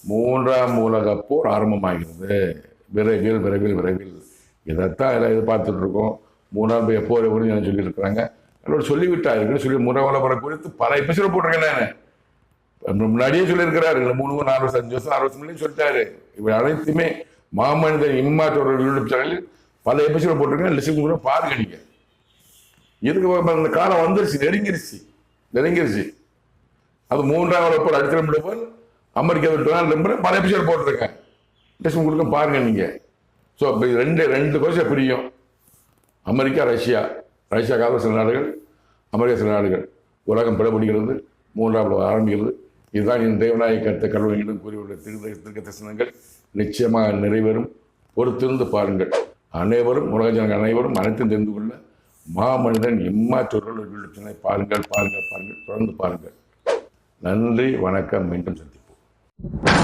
மூன்றாம் உலகப் போர் ஆரம்பமாகிறது. விரைவில் விரைவில் விரைவில் இதைத்தான் எல்லாம் எதிர்பார்த்துட்டு இருக்கோம். மூன்றாம் போர் எப்படின்னு சொல்லியிருக்கிறாங்க. அவர் சொல்லிவிட்டார்கள். சொல்லி மூன்றாம் உலக போரை குறித்து பல எபிசோட் போட்டிருக்கேன். நான் முன்னாடியே சொல்லியிருக்கிறாரு. 3 4 வருஷம் 5 வருஷம் 6 வருஷம் முன்னாடி சொல்லிட்டாரு. இவை அனைத்துமே மாமனிதன் இம்மாற்றோட யூடியூப் சேனலில் பல எபிசோட் போட்டிருக்கேன். லிஸ்ட் கூட பாருங்க. நீங்க இதுக்கு அந்த காலம் வந்துருச்சு, நெருங்கிருச்சு. அது மூன்றாம் உலக போர் அடித்திட அமெரிக்கா விட்டு பல எபிசோட் போட்டிருக்கேன். லிஸ்ட் கொடுக்க பாருங்க நீங்க. ஸோ இப்போ ரெண்டு வருஷம் பிரியும். அமெரிக்கா ரஷ்யாக்காக சில நாடுகள், அமெரிக்கா சில நாடுகள். உலகம் பிளப்படுகிறது. மூன்றாம் உலகம் ஆரம்பிக்கிறது. இதுதான் என் தேவநாயக கருத்தை கடவுளிடம் கூறியுள்ள திருக்க தரிசனங்கள் நிச்சயமாக நிறைவேறும். பொறுத்திருந்து பாருங்கள். அனைவரும் உலக ஜனங்கள் அனைவரும் அனைத்தும் தெரிந்து கொள்ள மாமனிதன் இம்மாற்றோர்கள் பாருங்கள். தொடர்ந்து பாருங்கள். நன்றி, வணக்கம். மீண்டும் சந்திப்போம்.